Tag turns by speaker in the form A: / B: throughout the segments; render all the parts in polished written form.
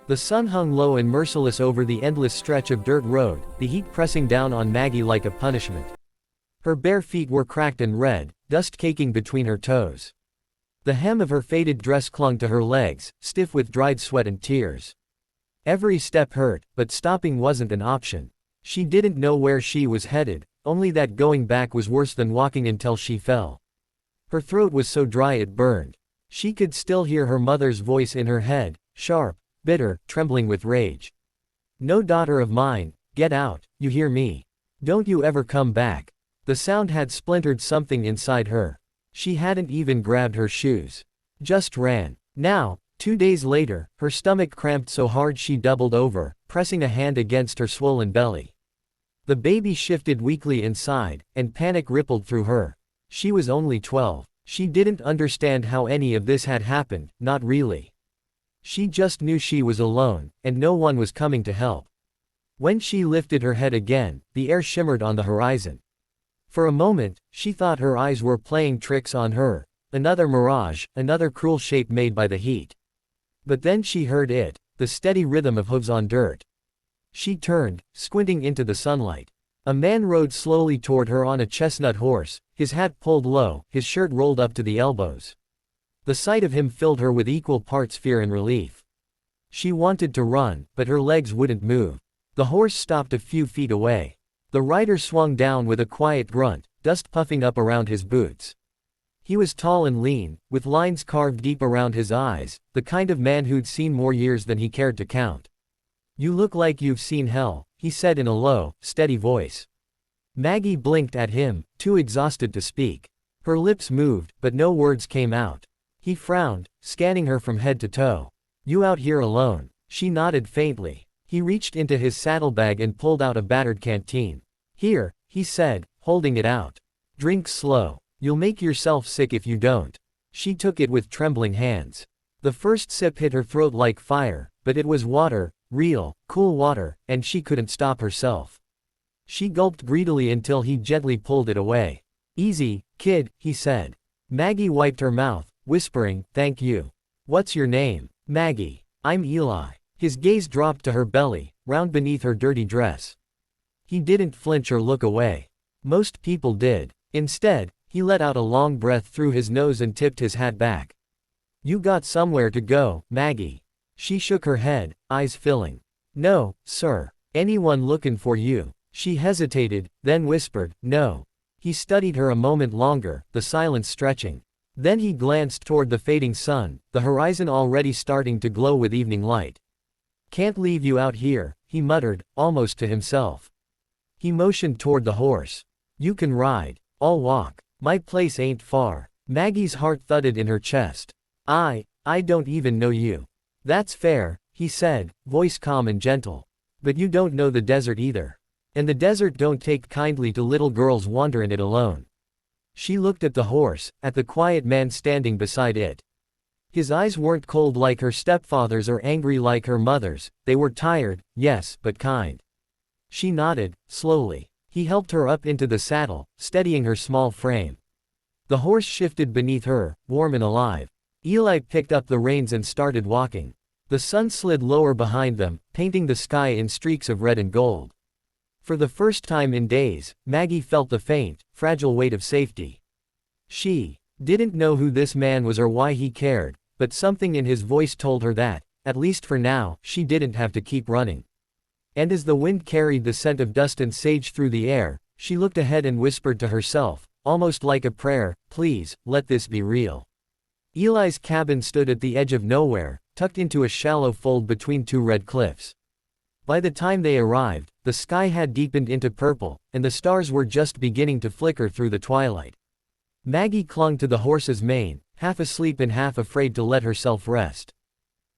A: The sun hung low and merciless over the endless stretch of dirt road, the heat pressing down on Maggie like a punishment. Her bare feet were cracked and red, dust caking between her toes. The hem of her faded dress clung to her legs, stiff with dried sweat and tears. Every step hurt, but stopping wasn't an option. She didn't know where she was headed, only that going back was worse than walking until she fell. Her throat was so dry it burned. She could still hear her mother's voice in her head, sharp, bitter, trembling with rage. "No, daughter of mine, get out, you hear me? Don't you ever come back." The sound had splintered something inside her. She hadn't even grabbed her shoes. Just ran. Now, 2 days later, her stomach cramped so hard she doubled over, pressing a hand against her swollen belly. The baby shifted weakly inside, and panic rippled through her. She was only 12. She didn't understand how any of this had happened, not really. She just knew she was alone, and no one was coming to help. When she lifted her head again, the air shimmered on the horizon. For a moment, she thought her eyes were playing tricks on her, another mirage, another cruel shape made by the heat. But then she heard it, the steady rhythm of hooves on dirt. She turned, squinting into the sunlight. A man rode slowly toward her on a chestnut horse, his hat pulled low, his shirt rolled up to the elbows. The sight of him filled her with equal parts fear and relief. She wanted to run, but her legs wouldn't move. The horse stopped a few feet away. The rider swung down with a quiet grunt, dust puffing up around his boots. He was tall and lean, with lines carved deep around his eyes, the kind of man who'd seen more years than he cared to count. "You look like you've seen hell," he said in a low, steady voice. Maggie blinked at him, too exhausted to speak. Her lips moved, but no words came out. He frowned, scanning her from head to toe. "You out here alone?" She nodded faintly. He reached into his saddlebag and pulled out a battered canteen. "Here," he said, holding it out. "Drink slow. You'll make yourself sick if you don't." She took it with trembling hands. The first sip hit her throat like fire, but it was water, real, cool water, and she couldn't stop herself. She gulped greedily until he gently pulled it away. "Easy, kid," he said. Maggie wiped her mouth, whispering, "Thank you. What's your name?" "Maggie. I'm Eli." His gaze dropped to her belly, round beneath her dirty dress. He didn't flinch or look away. Most people did. Instead, he let out a long breath through his nose and tipped his hat back. "You got somewhere to go, Maggie?" She shook her head, eyes filling. "No, sir. Anyone looking for you?" She hesitated, then whispered, "No." He studied her a moment longer, the silence stretching. Then he glanced toward the fading sun, the horizon already starting to glow with evening light. "Can't leave you out here," he muttered, almost to himself. He motioned toward the horse. "You can ride. I'll walk. My place ain't far." Maggie's heart thudded in her chest. I don't even know you." "That's fair," he said, voice calm and gentle. "But you don't know the desert either. And the desert don't take kindly to little girls wandering it alone." She looked at the horse, at the quiet man standing beside it. His eyes weren't cold like her stepfather's or angry like her mother's, they were tired, yes, but kind. She nodded, slowly. He helped her up into the saddle, steadying her small frame. The horse shifted beneath her, warm and alive. Eli picked up the reins and started walking. The sun slid lower behind them, painting the sky in streaks of red and gold. For the first time in days, Maggie felt the faint, fragile weight of safety. She didn't know who this man was or why he cared, but something in his voice told her that, at least for now, she didn't have to keep running. And as the wind carried the scent of dust and sage through the air, she looked ahead and whispered to herself, almost like a prayer, "Please, let this be real." Eli's cabin stood at the edge of nowhere, tucked into a shallow fold between two red cliffs. By the time they arrived, the sky had deepened into purple, and the stars were just beginning to flicker through the twilight. Maggie clung to the horse's mane, half asleep and half afraid to let herself rest.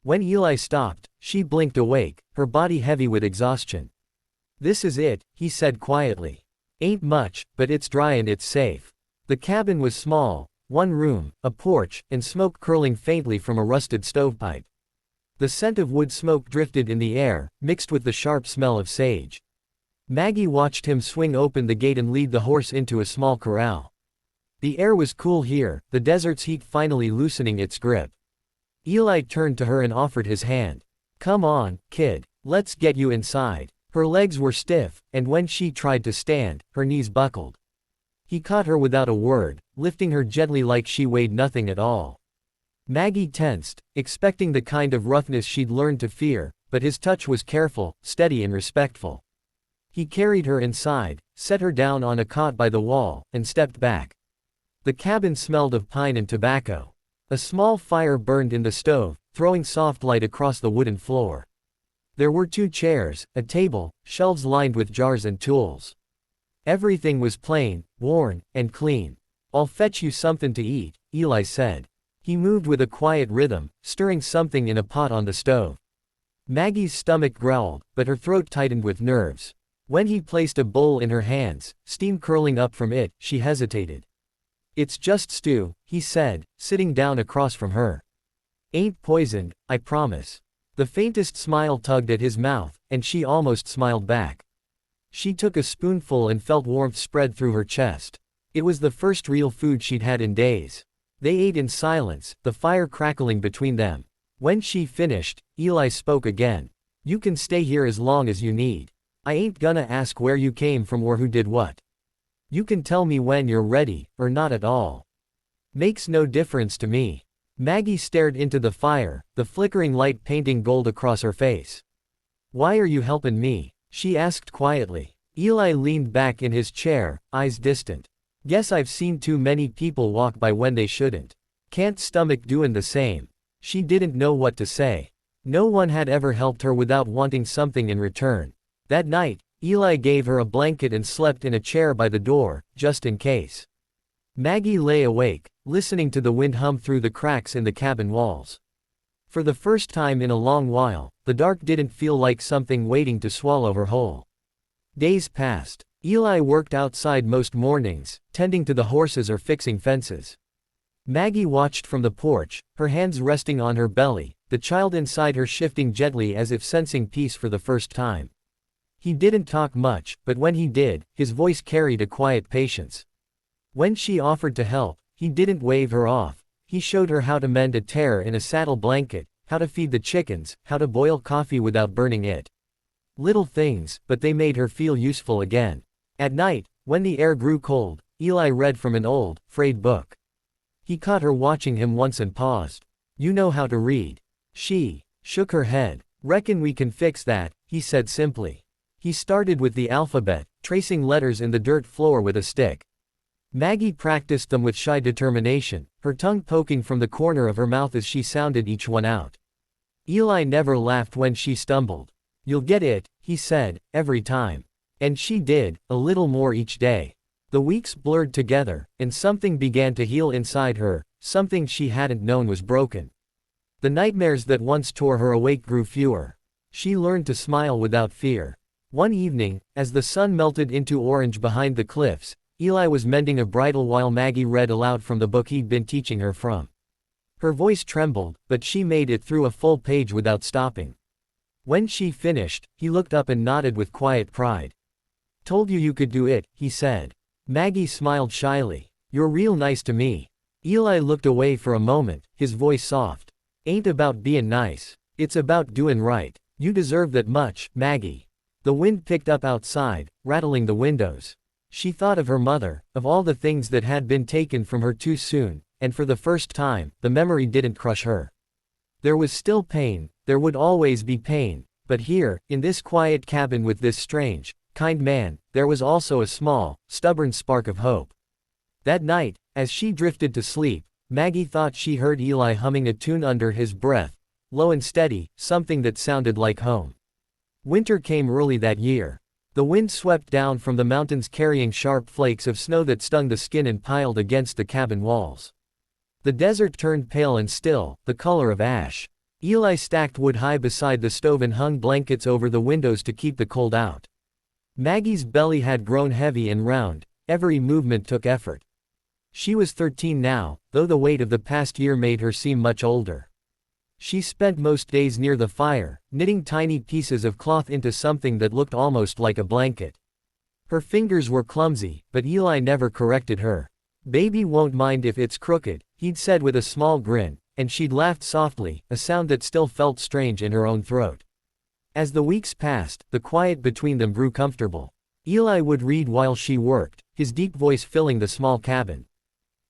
A: When Eli stopped, she blinked awake, her body heavy with exhaustion. "This is it," he said quietly. "Ain't much, but it's dry and it's safe." The cabin was small, one room, a porch, and smoke curling faintly from a rusted stovepipe. The scent of wood smoke drifted in the air, mixed with the sharp smell of sage. Maggie watched him swing open the gate and lead the horse into a small corral. The air was cool here, the desert's heat finally loosening its grip. Eli turned to her and offered his hand. Come on, kid. Let's get you inside. Her legs were stiff, and when she tried to stand, her knees buckled. He caught her without a word, lifting her gently like she weighed nothing at all. Maggie tensed, expecting the kind of roughness she'd learned to fear, but his touch was careful, steady and respectful. He carried her inside, set her down on a cot by the wall, and stepped back. The cabin smelled of pine and tobacco. A small fire burned in the stove, throwing soft light across the wooden floor. There were 2 chairs, a table, shelves lined with jars and tools. Everything was plain, worn, and clean. I'll fetch you something to eat, Eli said. He moved with a quiet rhythm, stirring something in a pot on the stove. Maggie's stomach growled, but her throat tightened with nerves. When he placed a bowl in her hands, steam curling up from it, she hesitated. It's just stew, he said, sitting down across from her. Ain't poisoned, I promise. The faintest smile tugged at his mouth, and she almost smiled back. She took a spoonful and felt warmth spread through her chest. It was the first real food she'd had in days. They ate in silence, the fire crackling between them. When she finished, Eli spoke again. You can stay here as long as you need. I ain't gonna ask where you came from or who did what. You can tell me when you're ready, or not at all. Makes no difference to me. Maggie stared into the fire, the flickering light painting gold across her face. Why are you helping me? She asked quietly. Eli leaned back in his chair, eyes distant. Guess I've seen too many people walk by when they shouldn't. Can't stomach doing the same. She didn't know what to say. No one had ever helped her without wanting something in return. That night, Eli gave her a blanket and slept in a chair by the door, just in case. Maggie lay awake, listening to the wind hum through the cracks in the cabin walls. For the first time in a long while, the dark didn't feel like something waiting to swallow her whole. Days passed. Eli worked outside most mornings, tending to the horses or fixing fences. Maggie watched from the porch, her hands resting on her belly, the child inside her shifting gently as if sensing peace for the first time. He didn't talk much, but when he did, his voice carried a quiet patience. When she offered to help, he didn't wave her off. He showed her how to mend a tear in a saddle blanket, how to feed the chickens, how to boil coffee without burning it. Little things, but they made her feel useful again. At night, when the air grew cold, Eli read from an old, frayed book. He caught her watching him once and paused. You know how to read. She shook her head. Reckon we can fix that, he said simply. He started with the alphabet, tracing letters in the dirt floor with a stick. Maggie practiced them with shy determination, her tongue poking from the corner of her mouth as she sounded each one out. Eli never laughed when she stumbled. You'll get it, he said, every time. And she did, a little more each day. The weeks blurred together, and something began to heal inside her, something she hadn't known was broken. The nightmares that once tore her awake grew fewer. She learned to smile without fear. One evening, as the sun melted into orange behind the cliffs, Eli was mending a bridle while Maggie read aloud from the book he'd been teaching her from. Her voice trembled, but she made it through a full page without stopping. When she finished, he looked up and nodded with quiet pride. Told you could do it, he said. Maggie smiled shyly. You're real nice to me. Eli looked away for a moment, his voice soft. Ain't about being nice. It's about doing right. You deserve that much, Maggie. The wind picked up outside, rattling the windows. She thought of her mother, of all the things that had been taken from her too soon, and for the first time, the memory didn't crush her. There was still pain, there would always be pain, but here, in this quiet cabin with this strange, kind man, there was also a small, stubborn spark of hope. That night, as she drifted to sleep, Maggie thought she heard Eli humming a tune under his breath, low and steady, something that sounded like home. Winter came early that year. The wind swept down from the mountains carrying sharp flakes of snow that stung the skin and piled against the cabin walls. The desert turned pale and still, the color of ash. Eli stacked wood high beside the stove and hung blankets over the windows to keep the cold out. Maggie's belly had grown heavy and round, every movement took effort. She was 13 now, though the weight of the past year made her seem much older. She spent most days near the fire, knitting tiny pieces of cloth into something that looked almost like a blanket. Her fingers were clumsy, but Eli never corrected her. Baby won't mind if it's crooked, he'd said with a small grin, and she'd laughed softly, a sound that still felt strange in her own throat. As the weeks passed, the quiet between them grew comfortable. Eli would read while she worked, his deep voice filling the small cabin.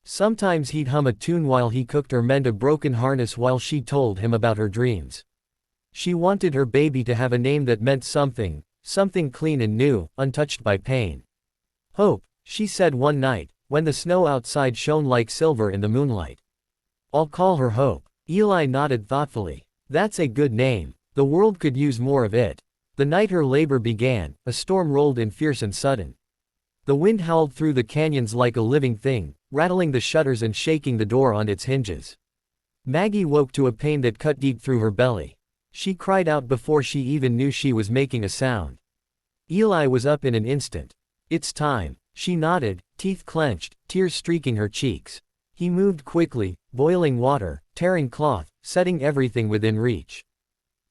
A: Sometimes he'd hum a tune while he cooked or mend a broken harness while she told him about her dreams. She wanted her baby to have a name that meant something, something clean and new, untouched by pain. Hope, she said one night, when the snow outside shone like silver in the moonlight. I'll call her Hope. Eli nodded thoughtfully. That's a good name. The world could use more of it. The night her labor began, a storm rolled in fierce and sudden. The wind howled through the canyons like a living thing, rattling the shutters and shaking the door on its hinges. Maggie woke to a pain that cut deep through her belly. She cried out before she even knew she was making a sound. Eli was up in an instant. It's time. She nodded, teeth clenched, tears streaking her cheeks. He moved quickly, boiling water, tearing cloth, setting everything within reach.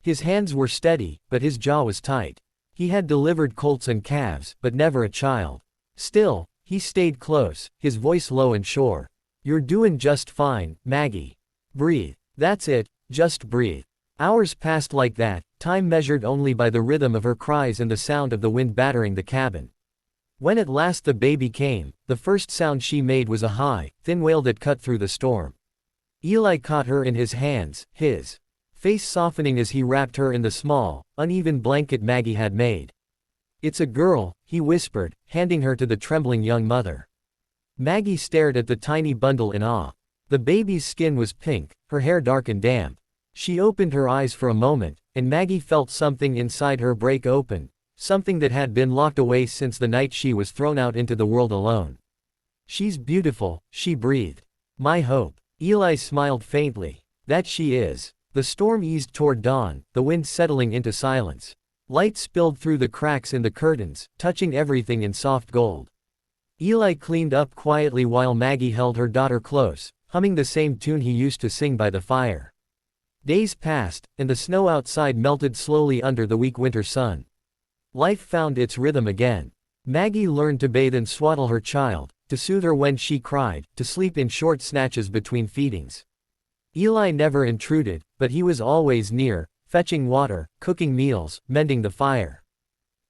A: His hands were steady, but his jaw was tight. He had delivered colts and calves, but never a child. Still, he stayed close, his voice low and sure. You're doing just fine, Maggie. Breathe. That's it, just breathe. Hours passed like that, time measured only by the rhythm of her cries and the sound of the wind battering the cabin. When at last the baby came, the first sound she made was a high, thin wail that cut through the storm. Eli caught her in his hands, his face softening as he wrapped her in the small, uneven blanket Maggie had made. It's a girl, he whispered, handing her to the trembling young mother. Maggie stared at the tiny bundle in awe. The baby's skin was pink, her hair dark and damp. She opened her eyes for a moment, and Maggie felt something inside her break open, something that had been locked away since the night she was thrown out into the world alone. She's beautiful, she breathed. My Hope. Eli smiled faintly. That she is. The storm eased toward dawn, the wind settling into silence. Light spilled through the cracks in the curtains, touching everything in soft gold. Eli cleaned up quietly while Maggie held her daughter close, humming the same tune he used to sing by the fire. Days passed, and the snow outside melted slowly under the weak winter sun. Life found its rhythm again. Maggie learned to bathe and swaddle her child, to soothe her when she cried, to sleep in short snatches between feedings. Eli never intruded, but he was always near, fetching water, cooking meals, mending the fire.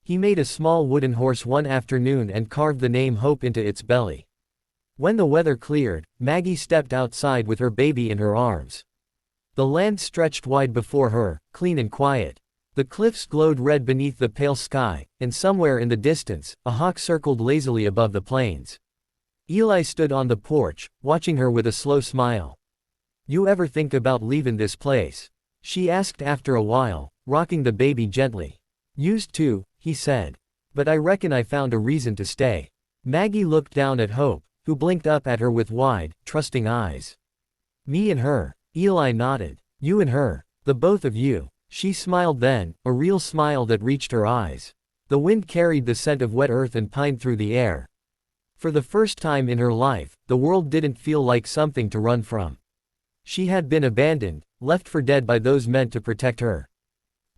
A: He made a small wooden horse one afternoon and carved the name Hope into its belly. When the weather cleared, Maggie stepped outside with her baby in her arms. The land stretched wide before her, clean and quiet. The cliffs glowed red beneath the pale sky, and somewhere in the distance, a hawk circled lazily above the plains. Eli stood on the porch, watching her with a slow smile. You ever think about leaving this place? She asked after a while, rocking the baby gently. Used to, he said. But I reckon I found a reason to stay. Maggie looked down at Hope, who blinked up at her with wide, trusting eyes. Me and her. Eli nodded. You and her. The both of you. She smiled then, a real smile that reached her eyes. The wind carried the scent of wet earth and pine through the air. For the first time in her life, the world didn't feel like something to run from. She had been abandoned, left for dead by those meant to protect her.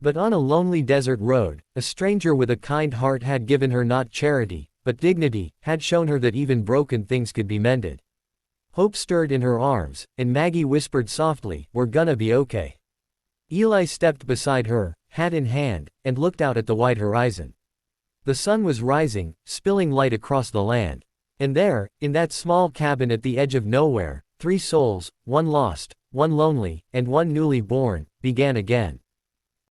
A: But on a lonely desert road, a stranger with a kind heart had given her not charity, but dignity, had shown her that even broken things could be mended. Hope stirred in her arms, and Maggie whispered softly, "We're gonna be okay." Eli stepped beside her, hat in hand, and looked out at the wide horizon. The sun was rising, spilling light across the land. And there, in that small cabin at the edge of nowhere, 3 souls, one lost, one lonely, and one newly born, began again.